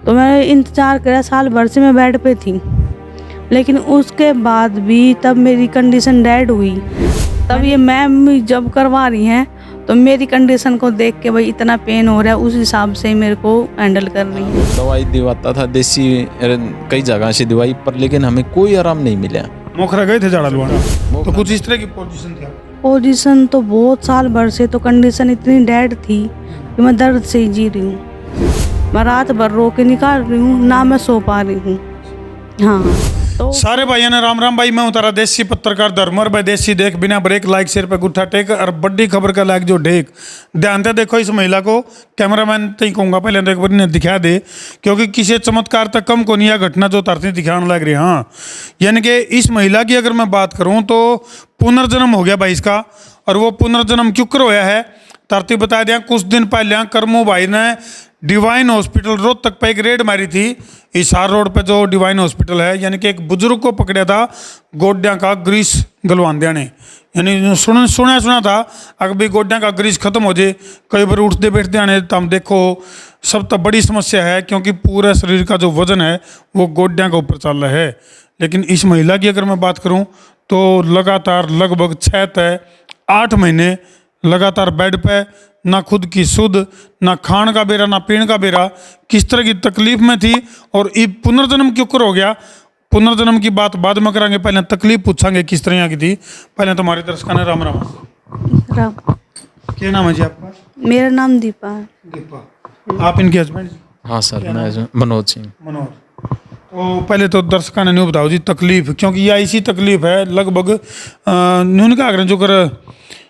तो मैं इंतज़ार करा, साल भर से मैं बेड पे थी, लेकिन उसके बाद भी तब मेरी कंडीशन डेड हुई। तब ये मैम जब करवा रही हैं तो मेरी कंडीशन को देख के भाई इतना पेन हो रहा है, उस हिसाब से मेरे को हैंडल कर रही है। दवाई दिवाता था देसी, कई जगह से दवाई पर, लेकिन हमें कोई आराम नहीं मिला। मोखरा गए थे झाड़ा लुआना, तो कुछ इस तरह की पोजीशन थी आपकी? पोजीशन तो बहुत साल भर से तो कंडीशन इतनी डेड थी कि मैं दर्द से ही जी रही हूँ। मैं रात भर रो के निकाल रही हूँ, ना मैं सो पा रही हूँ। हाँ तो सारे भाइयों ने राम राम। भाई मैं उतारा देसी पत्रकार धर्मर भाई देसी देख बिना ब्रेक लाइक सिर पे गुट्ठा टेक और बड़ी खबर का लाइक जो ढेक। ध्यान से देखो इस महिला को, कैमरामैन तो ही कहूँगा पहले तो एक बार इन्हें दिखा दे, क्योंकि किसी चमत्कार तक कम को नहीं घटना जो तरती दिखाने लग रही। हाँ यानी कि इस महिला की अगर मैं बात करूँ तो पुनर्जन्म हो गया भाई इसका। और वो पुनर्जन्म क्यों कर होया है तरती बता दिया। कुछ दिन पहले करमू भाई ने डिवाइन हॉस्पिटल रोहतक पे एक रेड मारी थी। हिसार रोड पे जो डिवाइन हॉस्पिटल है, यानी कि एक बुजुर्ग को पकड़ा था गोड्या का ग्रीस गलवान ने। यानी सुना था अगर भाई गोड्या का ग्रीस खत्म हो जाए, कई बार उठते बैठते आने तो हम देखो सब तो बड़ी समस्या है, क्योंकि पूरे शरीर का जो वजन है वो गोड्या के ऊपर चल रहा है। लेकिन इस महिला की अगर मैं बात करूं तो लगातार लगभग 6 से 8 महीने लगातार बेड पे, ना खुद की सुध, ना खान का बेरा, ना पीने का बेरा, किस तरह की तकलीफ में थी। और ये पुनर्जन्म क्यों कर हो गया, पुनर्जन्म की बात बाद में करांगे, पहले तकलीफ पूछांगे किस तरह की थी। पहले तो हमारे दर्शकों ने राम राम। राम। क्या नाम है जी आपका? मेरा नाम दीपा है। दीपा। आप इनके हस्बैंड? हाँ सर, मैं मनोज सिंह। मनोज। तो पहले तो दर्शकों ने नहीं बताओ जी तकलीफ, क्योंकि यह ऐसी तकलीफ है लगभग न्यून का आग्रह जो कर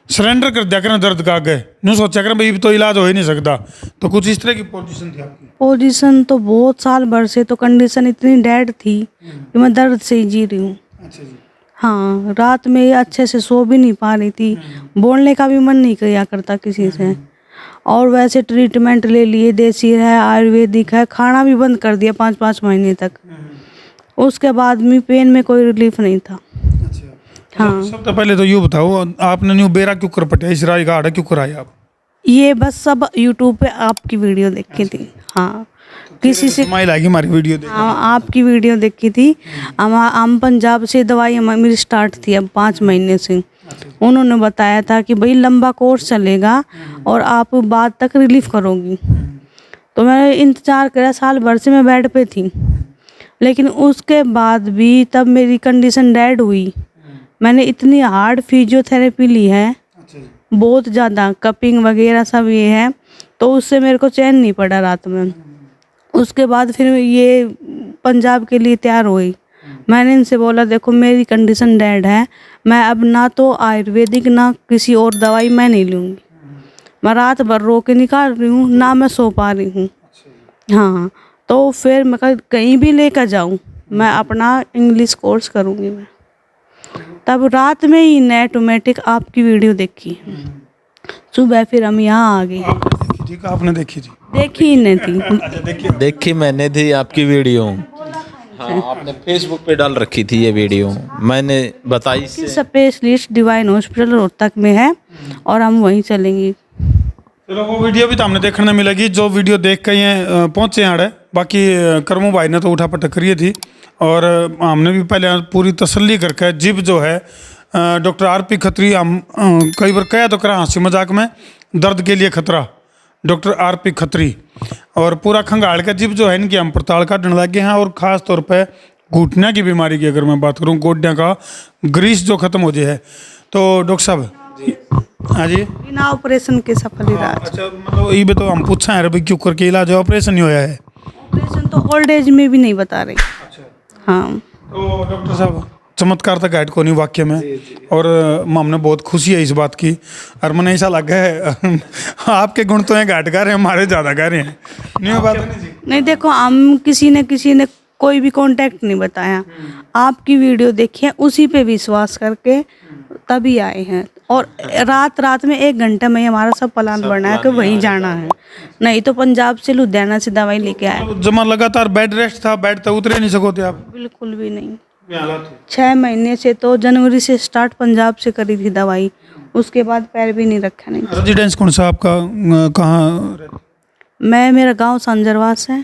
सरेंडर कर दिया करें दर्द का आगे, न्यू सोचा करें भाई तो इलाज हो ही नहीं सकता। तो कुछ इस तरह की पोजीशन थी आपकी? पोजीशन तो बहुत साल भर से तो कंडीशन इतनी डेड थी कि मैं दर्द से ही जी रही हूँ। अच्छा जी। हाँ रात में अच्छे से सो भी नहीं पा रही थी, बोलने का भी मन नहीं किया करता किसी से। और वैसे ट्रीटमेंट ले लिए, देसी है, आयुर्वेदिक है, खाना भी बंद कर दिया 5-5 महीने तक। उसके बाद में पेन में कोई रिलीफ नहीं था। हाँ सबसे पहले तो ये बताओ आपने न्यू बेरा क्यों कर पटे, इस राय गाड़ा क्यों कराया आप? ये बस सब यूट्यूब पे आपकी वीडियो देखी थी। हाँ किसी से स्माइल आएगी हमारी वीडियो देख। हाँ आपकी वीडियो देखी थी। हम पंजाब से दवाई मेरी स्टार्ट थी अब 5 महीने से। उन्होंने बताया था कि भाई लंबा कोर्स चलेगा और आप बाद तक रिलीफ करोगी। तो मैं इंतज़ार करा, साल भर से मैं बेड पे थी, लेकिन उसके बाद भी तब मेरी कंडीशन डेड हुई। मैंने इतनी हार्ड फिजियोथेरेपी ली है, बहुत ज़्यादा कपिंग वगैरह सब ये है, तो उससे मेरे को चैन नहीं पड़ा रात में। उसके बाद फिर ये पंजाब के लिए तैयार हुई। मैंने इनसे बोला देखो मेरी कंडीशन डेड है, मैं अब ना तो आयुर्वेदिक ना किसी और दवाई मैं नहीं लूँगी। मैं रात भर रो के निकाल रही हूँ, ना मैं सो पा रही हूँ। हाँ तो फिर मैं कहीं भी लेकर जाऊँ, मैं अपना इंग्लिश कोर्स करूँगी। मैं तब रात में ही नेटोमेटिक आपकी वीडियो देखी, सुबह फिर हम यहाँ आ गए। आपने देखी थी? देखी ही नहीं थी। देखी मैंने थी आपकी वीडियो। हाँ आपने फेसबुक पे डाल रखी थी ये वीडियो, मैंने बताई। स्पेशलिस्ट डिवाइन हॉस्पिटल रोहतक में है और हम वहीं चलेंगे। चलो वो वीडियो भी तो हमने देखने मिलेगी, जो वीडियो देख के ये पहुँचे यहाँ। बाकी करमू भाई ने तो उठा पटक करी थी, और हमने भी पहले पूरी तसल्ली करके जिब जो है डॉक्टर आर.पी. खत्री, हम कई बार कहा तो करा हंसी मजाक में, दर्द के लिए खतरा डॉक्टर आर.पी. खत्री, और पूरा खंगाल का जिब जो है इनकी हम पड़ताल काटने लगे हैं। और ख़ास तौर पे घुटने की बीमारी की अगर मैं बात करूँ, गोड्या का ग्रीस जो खत्म हो जाए है, तो डॉक्टर साहब हाँ जी बिना ऑपरेशन के सफल इलाज। अच्छा मतलब ये भी तो हम पूछा है भाई क्यों करके इलाज ऑपरेशन नहीं होया है? ऑपरेशन तो ओल्ड एज में भी नहीं बता रहे। हाँ तो डॉक्टर साहब चमत्कार तक गाइड को नहीं वाक्य में, और हमने बहुत खुशी है इस बात की। और मैंने ऐसा लगा है आपके गुण तो हैं गाइड कर रहे हैं, हमारे ज़्यादा कर रहे हैं। नहीं बात नहीं देखो हम किसी ने कोई भी कांटेक्ट नहीं बताया, आपकी वीडियो देखी है उसी पे विश्वास करके तभी आए हैं। और रात में 1 घंटा में हमारा सब प्लान बना है कि वहीं जाना है, नहीं तो पंजाब से लुधियाना से दवाई लेके आए। जमा लगातार बेड रेस्ट था, बेड तो उतरे नहीं सको थे आप? बिल्कुल भी नहीं। 6 महीने से तो जनवरी से स्टार्ट पंजाब से करी थी दवाई, उसके बाद पैर भी नहीं रखा। नहीं रेजिडेंस कौन सा आपका, कहाँ? मेरा गांव संजरवास है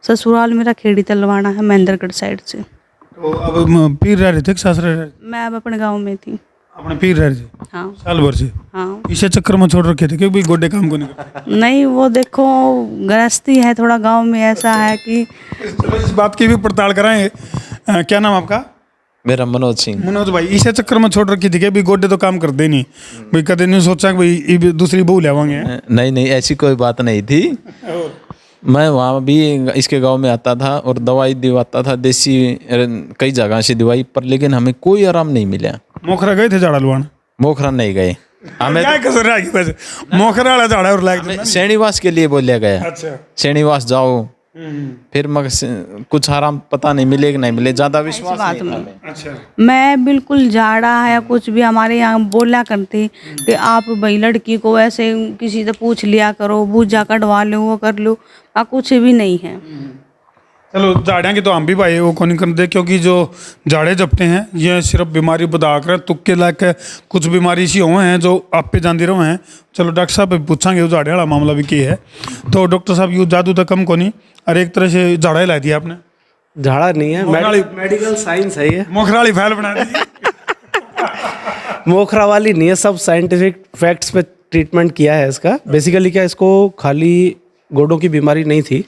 ससुराल मेरा खेड़ी तलवाड़ा है, महेंद्रगढ़ साइड से। तो अब पीर रह रहे थे कि सास रह रहे थे? मैं अब अपने गांव में थी। अपने पीर रह रहे थे हाँ साल भर से? हाँ। इसे चक्कर में छोड़ रखे थे क्योंकि गोडे काम को नहीं करते? नहीं, वो देखो गृहस्थी है, थोड़ा गांव में ऐसा है कि चलो इस बात की भी पड़ताल कराएंगे। क्या नाम आपका? मेरा मनोज सिंह। मनोज भाई, इसे चक्कर में छोड़ रखी थी कि भाई गोडे तो काम करते नहीं, भाई कदे नहीं सोचा कि भाई ये दूसरी बहू लेवांगे? नहीं नहीं, ऐसी कोई बात नहीं थी। मैं वहाँ भी इसके गांव में आता था और दवाई दिवाता था, देसी कई जगह से दवाई पर, लेकिन हमें कोई आराम नहीं मिला। मोखरा गए थे झाड़ा लुआन? मोखरा नहीं गए हमें। क्या कसर रह गई वैसे? मोखरा वाला झाड़ा और लाइक हमें श्रीनिवास के लिए बोला गया। अच्छा। श्रीनिवास जाओ, फिर मगर कुछ आराम पता नहीं मिले कि नहीं मिले, ज्यादा विश्वास बात नहीं था में हमें। अच्छा। मैं बिल्कुल झाड़ा है या कुछ भी हमारे यहाँ बोला करती कि आप भाई लड़की को ऐसे किसी से पूछ लिया करो, बूझा कटवा लो, वो कर लो, कुछ भी नहीं है। चलो झाड़ियाँ की तो हम भी भाई वो को नहीं करते, क्योंकि जो झाड़े जपते हैं ये सिर्फ बीमारी बता कर तुक्के लायक कुछ बीमारी सी हुए हैं जो आप पे जाती रहे हैं। चलो डॉक्टर साहब पूछांगे वो झाड़े वाला मामला भी क्या है। तो डॉक्टर साहब यू जादू तो कम को नहीं, और एक तरह से झाड़ा ही ला दिया आपने। झाड़ा नहीं है, मेडिकल साइंस है ये। मोखरा वाली फाइल बना दी। मोखरा वाली नहीं है, सब साइंटिफिक फैक्ट्स पे ट्रीटमेंट किया है इसका। बेसिकली क्या, इसको खाली गोडों की बीमारी नहीं थी,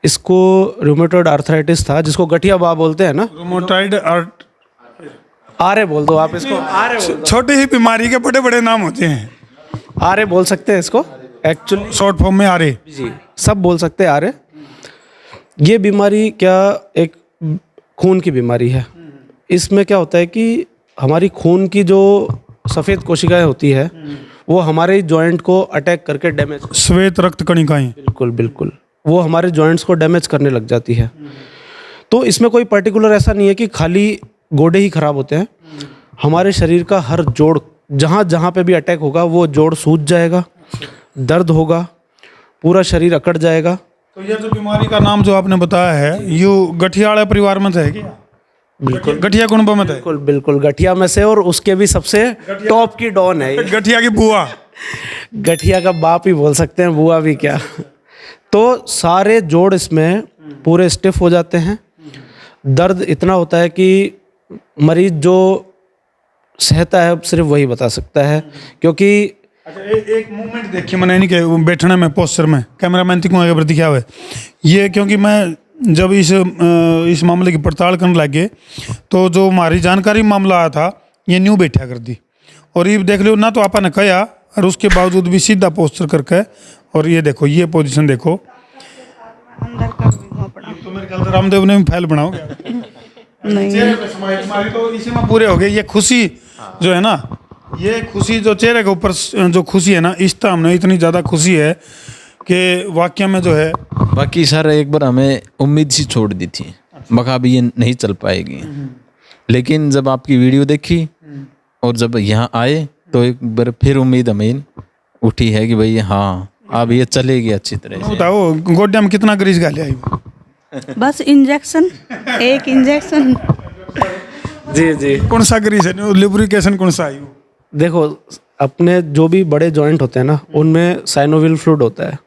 इसको रूमेटॉइड आर्थराइटिस था, जिसको गठिया बात बोलते हैं ना। रूमेटॉइड आरे बोल दो आप इसको, आरे बोल दो। छोटी ही बीमारी के बड़े बड़े नाम होते हैं। आरे बोल सकते हैं इसको, एक्चुअली शॉर्ट फॉर्म में आरे। जी सब बोल सकते हैं आरे। ये बीमारी क्या एक खून की बीमारी है। इसमें क्या होता है कि हमारी खून की जो सफ़ेद कोशिकाएं होती है वो हमारे जॉइंट को अटैक करके डैमेज, श्वेत रक्त कणिकाएं, बिल्कुल बिल्कुल, वो हमारे जॉइंट्स को डैमेज करने लग जाती है। तो इसमें कोई पर्टिकुलर ऐसा नहीं है कि खाली गोडे ही खराब होते हैं। हमारे शरीर का हर जोड़ जहाँ जहाँ पे भी अटैक होगा वो जोड़ सूज जाएगा, दर्द होगा, पूरा शरीर अकड़ जाएगा। तो ये जो बीमारी का नाम जो आपने बताया है यू गठिया वाले परिवार में है क्या? बिल्कुल गठिया कुनबा में है? बिल्कुल बिल्कुल गठिया में से, और उसके भी सबसे टॉप की डॉन है ये। गठिया की बुआ। गठिया का बाप ही बोल सकते हैं, बुआ भी क्या। तो सारे जोड़ इसमें पूरे स्टिफ हो जाते हैं। दर्द इतना होता है कि मरीज जो सहता है सिर्फ वही बता सकता है, क्योंकि अच्छा एक मूवमेंट देखिए मैंने नहीं कि बैठने में पोस्चर में कैमरामैन को आगे बढ़ दिखा हुआ है ये, क्योंकि मैं जब इस मामले की पड़ताल करने लगे तो जो हमारी जानकारी मामला आया था ये न्यू बैठा कर दी, और ये देख लो ना तो आपने कहा और उसके बावजूद भी सीधा पोस्चर करके, और ये देखो ये पोजीशन देखो। अंदर कर दी हूँ अपना। तो मेरे ख्याल से रामदेव ने भी फाइल बनाओगे। नहीं चेहरे पे स्माइल तुम्हारी तो इसी में पूरे हो गए। ये खुशी जो है ना, ये खुशी जो चेहरे के ऊपर जो खुशी है ना, इस टाइम में इतनी ज़्यादा खुशी है कि वाकई में जो है। बाकी सर एक बार हमें उम्मीद सी छोड़ दी थी, मगर अभी ये नहीं चल पाएगी, लेकिन जब आपकी वीडियो देखी और जब यहाँ आए तो एक बार फिर उम्मीद हमें उठी है कि भाई हाँ अब ये चलेगी अच्छी तरह से। बताओ गोड्या में कितना ग्रीस गाले आई? बस इंजेक्शन, एक इंजेक्शन। जी जी कौन सा ग्रीस है, लुब्रिकेशन कौन सा आई? देखो, अपने जो भी बड़े जॉइंट होते हैं ना उनमें साइनोवियल फ्लूइड होता है।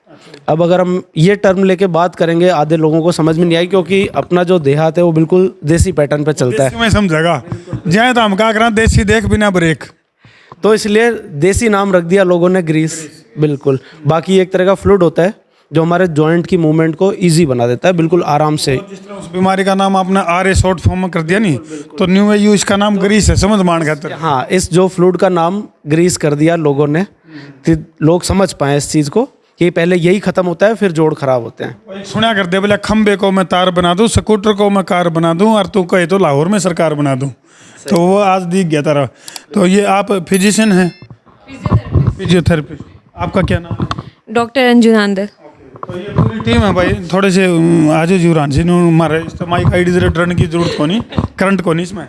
अब अगर हम ये टर्म लेके बात करेंगे आधे लोगों को समझ में नहीं आई, क्योंकि अपना जो देहात है वो बिल्कुल देसी पैटर्न पे चलता है। मैं समझेगा जाए तो हम क्या करा, देसी देख बिना ब्रेक, तो इसलिए देसी नाम रख दिया लोगों ने ग्रीस। बिल्कुल, बाकी एक तरह का फ्लूइड होता है जो हमारे जॉइंट की मूवमेंट को इजी बना देता है, बिल्कुल आराम से। उस बीमारी का नाम आपने आर शॉर्ट फॉर्म में कर दिया नहीं, तो न्यू यू इसका नाम ग्रीस है, समझ मान खातर। हाँ, इस जो फ्लूइड का नाम ग्रीस कर दिया लोगों ने, कि लोग समझ पाए इस चीज़ को कि पहले यही खत्म होता है फिर जोड़ खराब होते हैं। सुना कर दे बोले खंबे को मैं तार बना दूं, स्कूटर को मैं कार बना दूं, और तू कहे तो लाहौर में सरकार बना दूं। तो वो आज दिख गया तारा। तो ये आप फिजिशियन हैं? फिजियोथेरेपिस्ट। आपका क्या नाम है? डॉक्टर अंजू नांदर। तो ये पूरी टीम है भाई। थोड़े से आज जीवरान जी मारे माइक आईडी जरा डरने की जरूरत को नहीं, करंट को नहीं इसमें।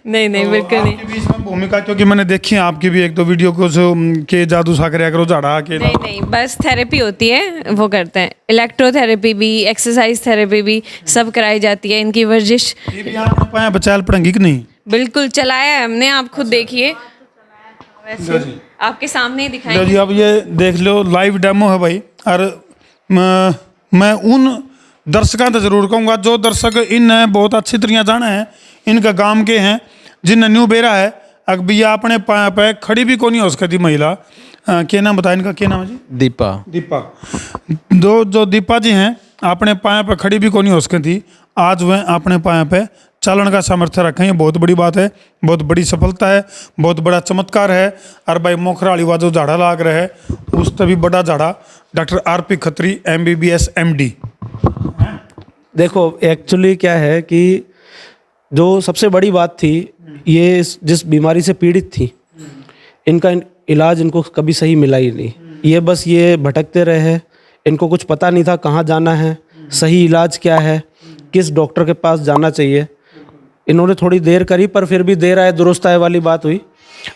नहीं नहीं बिल्कुल नहीं। आपकी भी इसमें भूमिका, क्योंकि मैंने देखी है आपकी भी एक दो वीडियो को जो के जादू सा करया करो झाड़ा के। नहीं नहीं, बस थेरेपी होती है वो करते हैं, इलेक्ट्रोथेरेपी भी, एक्सरसाइज थेरेपी भी सब कराई जाती है। इनकी वर्जिश ये भी आपने पाया बचाल पड़ेंगी कि नहीं? बिल्कुल चलाया है हमने, आप खुद देखिए, वैसे आपके सामने ही लो दिखाएंगे। जी, अब ये देख लो लाइव डेमो है भाई। और मैं उन दर्शकों तो जरूर कहूँगा, जो दर्शक इन बहुत अच्छी तरह जाना है, इनका गांव के हैं, जिन न्यू बेरा है, अग भैया अपने पाया पे खड़ी भी कौन हो सकती महिला, क्या नाम बताया इनका, क्या नाम है जी? दीपा। दीपा। जो दीपा जी हैं अपने पाया पे खड़ी भी कौन हो सकती, आज वह अपने पाया पे चलन का सामर्थ्य रखें, ये बहुत बड़ी बात है, बहुत बड़ी सफलता है, बहुत बड़ा चमत्कार है। और भाई मोखराली हुआ जो झाड़ा लाग रहा है, उससे भी बड़ा झाड़ा doctor RP Khatri MBBS MD। देखो एक्चुअली क्या है कि जो सबसे बड़ी बात थी, ये जिस बीमारी से पीड़ित थी, इनका इलाज इनको कभी सही मिला ही नहीं। ये बस ये भटकते रहे, इनको कुछ पता नहीं था कहाँ जाना है, सही इलाज क्या है, किस डॉक्टर के पास जाना चाहिए। इन्होंने थोड़ी देर करी, पर फिर भी देर आए दुरुस्त आए वाली बात हुई।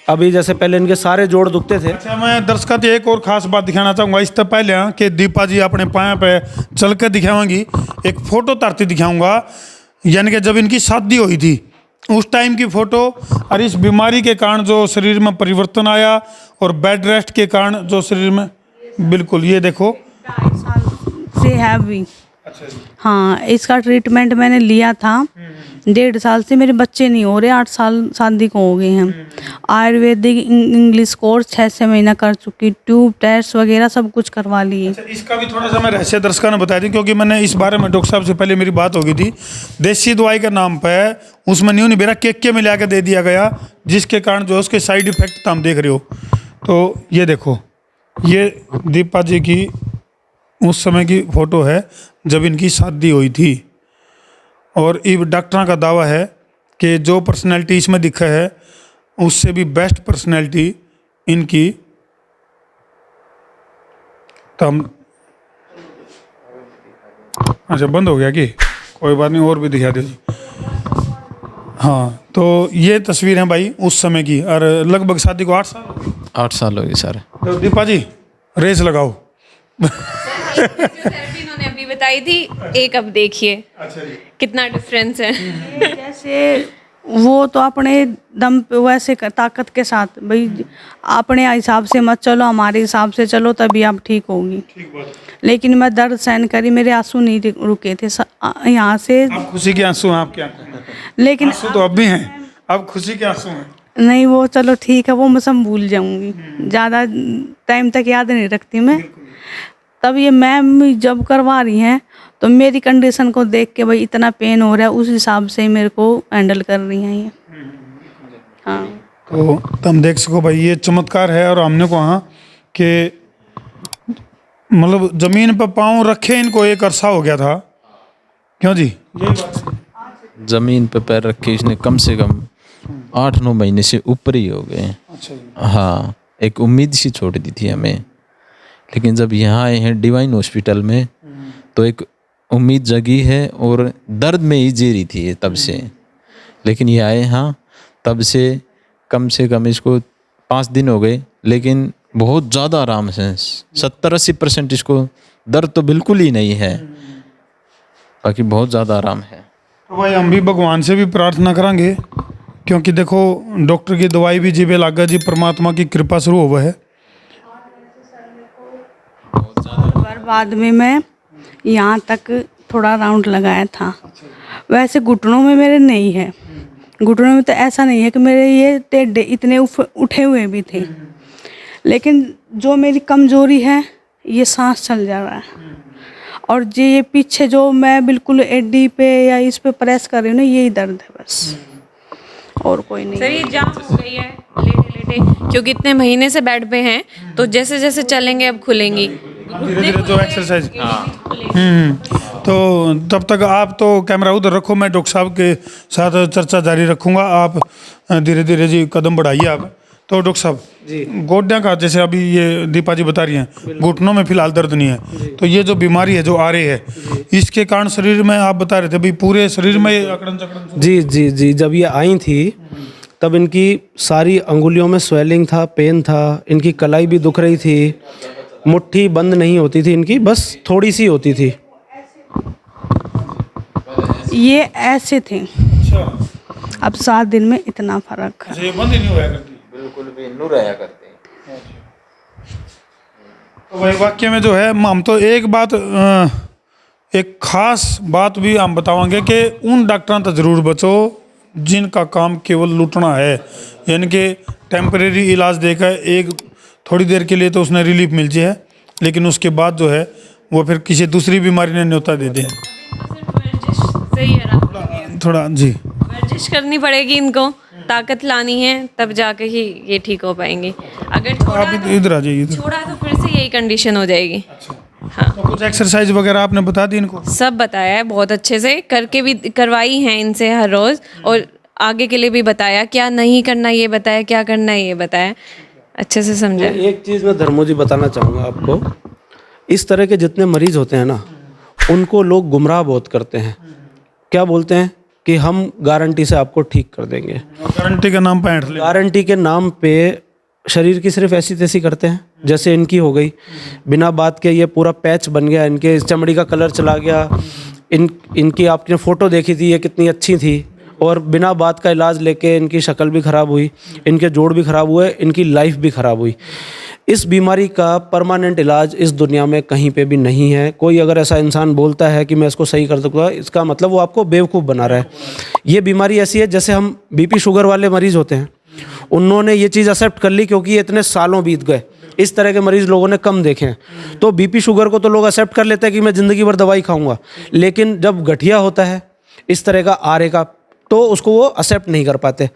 अभी जैसे पहले इनके सारे जोड़ दुखते थे। अच्छा, मैं दर्शकों को एक और खास बात दिखाना चाहूँगा इससे पहले कि दीपा जी अपने पाया पे चल कर दिखाऊंगी, एक फोटो तरती दिखाऊंगा, यानी कि जब इनकी शादी हुई थी उस टाइम की फोटो, और इस बीमारी के कारण जो शरीर में परिवर्तन आया और बेड रेस्ट के कारण जो शरीर में, बिल्कुल ये देखो। 2.5 साल से है अभी। अच्छा जी। हाँ, इसका ट्रीटमेंट मैंने लिया था। 1.5 साल से मेरे बच्चे नहीं हो रहे, 8 साल शादी को हो गए हैं। आयुर्वेदिक इंग्लिश कोर्स 6 महीना कर चुकी, ट्यूब टेस्ट वगैरह सब कुछ करवा लिए। अच्छा, इसका भी थोड़ा सा मैं रहस्य दर्शकों ने बता दी, क्योंकि मैंने इस बारे में डॉक्टर साहब से पहले मेरी बात हो गई थी। देसी दवाई के नाम पे उसमें न्यू निबेरा के मिला के दे दिया गया, जिसके कारण जो उसके साइड इफेक्ट हम देख रहे हो। तो ये देखो, ये दीपा जी की उस समय की फोटो है जब इनकी शादी हुई थी, और ये डॉक्टरों का दावा है कि जो पर्सनैलिटी इसमें दिखा है उससे भी बेस्ट पर्सनैलिटी इनकी। तो हम, अच्छा बंद हो गया कि कोई बात नहीं, और भी दिखा दो जी। हाँ, तो ये तस्वीर है भाई उस समय की, और लगभग शादी को 8 साल हो गए। 8 साल हो गए सर। तो दीपा जी रेस लगाओ। फिजियोथेरेपी इन्होंने अभी बताई थी, एक अब देखिए अच्छा जी। कितना डिफरेंस है। जैसे वो तो अपने दम पे वैसे ताकत के साथ, भाई अपने हिसाब से मत चलो, हमारे हिसाब से चलो तभी आप ठीक होगी। ठीक बात। लेकिन मैं दर्द सहन करी, मेरे आंसू नहीं रुके थे यहाँ से। अब खुशी के आंसू हैं आपके आंखों में? लेकिन आंसू तो अब भी हैं, अब खुशी के आंसू हैं। नहीं, वो चलो ठीक है, वो मैं सब भूल जाऊंगी, ज़्यादा टाइम तक याद नहीं रखती मैं। तब ये मैम जब करवा रही हैं तो मेरी कंडीशन को देख के, भाई इतना पेन हो रहा है, उस हिसाब से मेरे को हैंडल कर रही हैं ये। हाँ, तो तुम देख सको भाई, ये चमत्कार है। और हमने कहा कि मतलब जमीन पर पाँव रखे इनको एक अरसा हो गया था, क्यों जी? यही बात। जमीन पे पैर रखे इसने कम से कम 8-9 महीने से ऊपर ही हो गए। अच्छा जी। हाँ, एक उम्मीद सी छोड़ दी थी हमें, लेकिन जब यहाँ आए हैं डिवाइन हॉस्पिटल में तो एक उम्मीद जगी है, और दर्द में ही जी रही थी ये तब से। लेकिन ये आए हाँ, तब से कम इसको 5 दिन हो गए, लेकिन बहुत ज़्यादा आराम है। 70-80% इसको दर्द तो बिल्कुल ही नहीं है, बाकी बहुत ज़्यादा आराम है। तो भाई हम भी भगवान से भी प्रार्थना करेंगे, क्योंकि देखो डॉक्टर की दवाई भी जीवे लागा जी, परमात्मा की कृपा शुरू हुआ है। और बाद में मैं यहाँ तक थोड़ा राउंड लगाया था। वैसे घुटनों में मेरे नहीं है, घुटनों में तो ऐसा नहीं है कि मेरे ये टेढ़े इतने उठे हुए भी थे, लेकिन जो मेरी कमजोरी है ये सांस चल जा रहा है। और जो ये पीछे जो मैं बिल्कुल एडी पे या इस पे प्रेस कर रही हूँ ना, यही दर्द है बस, और कोई नहीं। सर ये जाम हो गई है लेटे लेटे, क्योंकि इतने महीने से बेड पे हैं, तो जैसे जैसे चलेंगे अब खुलेंगी धीरे धीरे जो एक्सरसाइज। तो तब तक आप तो कैमरा उधर रखो, मैं डॉक्टर साहब के साथ चर्चा जारी रखूंगा। आप धीरे धीरे जी कदम बढ़ाइए आप। तो डॉक्टर साहब जी, गोड्या का, जैसे अभी ये दीपा जी बता रही हैं घुटनों में फिलहाल दर्द नहीं है, तो ये जो बीमारी है जो आ रही है, इसके कारण शरीर में आप बता रहे थे भाई पूरे शरीर में ये अकड़न चकड़न। जी जी जी, जब ये आई थी तब इनकी सारी अंगुलियों में स्वेलिंग था, पेन था, इनकी कलाई भी दुख रही थी, मुट्ठी बंद नहीं होती थी इनकी, बस थोड़ी सी होती थी। ये ऐसे थे, अच्छा, अब 7 दिन में इतना फर्क है। ये बंद ही नहीं हुआ करती बिल्कुल भी नूर आया करते हैं। तो भाई वाक्य में जो है हम तो एक खास बात भी हम बताएंगे कि उन डॉक्टरों तक जरूर बचो जिनका काम केवल लूटना है, यानी कि टेम्परेरी इलाज देकर एक थोड़ी देर के लिए तो उसने रिलीफ मिल जाए, लेकिन उसके बाद जो है वो फिर किसी दूसरी बीमारी ने न्योता दे दे। सही है ना, थोड़ा जी वर्जिश करनी पड़ेगी इनको, ताकत लानी है, तब जाके ही ये ठीक हो पाएंगे। अगर छोड़ा आप इधर आ जाइए इधर। छोड़ा तो फिर से यही कंडीशन हो जाएगी। हाँ, तो कुछ एक्सरसाइज वगैरह आपने बता दी इनको? सब बताया है बहुत अच्छे से, करके भी करवाई हैं इनसे हर रोज़, और आगे के लिए भी बताया, क्या नहीं करना ये बताया, क्या करना है ये बताया, अच्छे से समझा। एक चीज़ मैं धर्मो जी बताना चाहूँगा आपको, इस तरह के जितने मरीज होते हैं ना, उनको लोग गुमराह बहुत करते हैं। क्या बोलते हैं कि हम गारंटी से आपको ठीक कर देंगे, गारंटी का नाम पैंट ले। गारंटी के नाम पे शरीर की सिर्फ ऐसी तैसी करते हैं। जैसे इनकी हो गई, बिना बात के ये पूरा पैच बन गया, इनके चमड़ी का कलर चला गया, इनकी आपने फ़ोटो देखी थी, ये कितनी अच्छी थी, और बिना बात का इलाज लेके इनकी शक्ल भी ख़राब हुई, इनके जोड़ भी ख़राब हुए, इनकी लाइफ भी ख़राब हुई। इस बीमारी का परमानेंट इलाज इस दुनिया में कहीं पे भी नहीं है। कोई अगर ऐसा इंसान बोलता है कि मैं इसको सही कर दूँगा, इसका मतलब वो आपको बेवकूफ़ बना रहा है। ये बीमारी ऐसी है जैसे हम बीपी शुगर वाले मरीज़ होते हैं, उन्होंने ये चीज़ एक्सेप्ट कर ली क्योंकि ये इतने सालों बीत गए, इस तरह के मरीज़ लोगों ने कम देखे हैं। तो बीपी शुगर को तो लोग एक्सेप्ट कर लेते हैं कि मैं ज़िंदगी भर दवाई खाऊंगा, लेकिन जब गठिया होता है इस तरह का आरे का, तो उसको वो एक्सेप्ट नहीं कर पाते।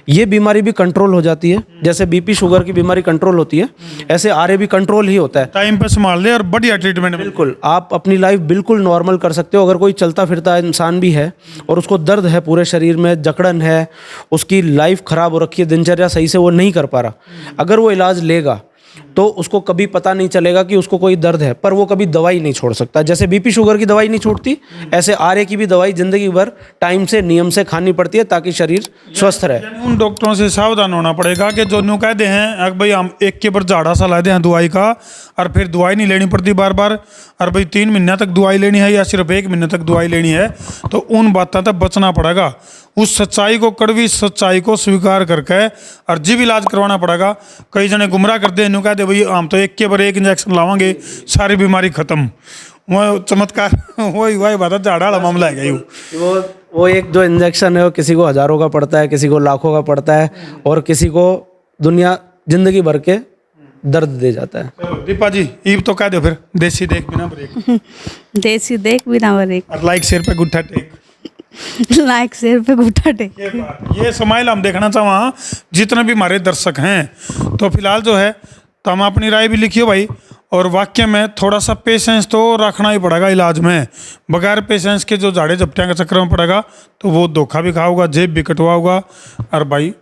ये बीमारी भी कंट्रोल हो जाती है, जैसे बीपी शुगर की बीमारी कंट्रोल होती है, ऐसे आरे भी कंट्रोल ही होता है। टाइम पे संभाल ले और बढ़िया ट्रीटमेंट मिले। बिल्कुल, आप अपनी लाइफ बिल्कुल नॉर्मल कर सकते हो। अगर कोई चलता फिरता इंसान भी है और उसको दर्द है पूरे शरीर में, जकड़न है, उसकी लाइफ ख़राब हो रखी है, दिनचर्या सही से वो नहीं कर पा रहा, अगर वो इलाज लेगा तो उसको कभी पता नहीं चलेगा कि उसको कोई दर्द है, पर वो कभी दवाई नहीं छोड़ सकता। जैसे बीपी शुगर की दवाई नहीं छूटती, ऐसे आरे की भी दवाई जिंदगी भर टाइम से नियम से खानी पड़ती है ताकि शरीर स्वस्थ रहे। यानी उन डॉक्टरों से सावधान होना पड़ेगा कि जो न्यू कहते हैं भाई हम एक के बार झाड़ा सा ला दे हैं दवाई का, और फिर दवाई नहीं लेनी पड़ती बार बार, और भाई 3 महीना तक दवाई लेनी है या सिर्फ 1 महीने तक दवाई लेनी है, तो उन बातों तक बचना पड़ेगा। उस सच्चाई को, कड़वी सच्चाई को स्वीकार करके और जीव इलाज करवाना पड़ेगा। कई जने गुमराह करते हैं, न्यू कहते भाई हम तो एक के बार 1 इंजेक्शन लावांगे सारी बीमारी खत्म। वो चमत्कार वही बात है, झाड़ा वाला मामला है ये। वो एक जो इंजेक्शन है वो किसी को हज़ारों का पड़ता है, किसी को लाखों का पड़ता है, और किसी को दुनिया जिंदगी भर के दर्द दे जाता है। दीपा जी ईब तो कह दो फिर, देसी देख बिना ब्रेक, देसी देख बिना ब्रेक, और लाइक शेयर पे गुट्ठा टेक। लाइक शेयर पे गुट्ठा टेक। ये स्माइल हम देखना चाहवा जितने भी हमारे दर्शक हैं। तो फिलहाल जो है तो हम अपनी राय भी लिखियो भाई, और वाक्य में थोड़ा सा पेशेंस तो रखना ही पड़ेगा इलाज में। बगैर पेशेंस के जो झाड़े झपटियाँ के चक्कर में पड़ेगा तो वो धोखा भी खाओगा, जेब भी कटवाओगा, और भाई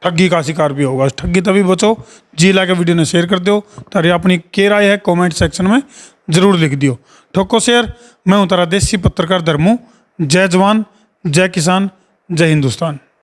ठगी का शिकार भी होगा। ठगी तभी बचो, जी ला के वीडियो ने शेयर कर दो, ताकि अपनी क्या राय है कमेंट सेक्शन में ज़रूर लिख दियो। ठोको शेयर। मैं हूँ तारा देसी पत्रकार धर्मू। जय जवान, जय किसान, जय हिंदुस्तान।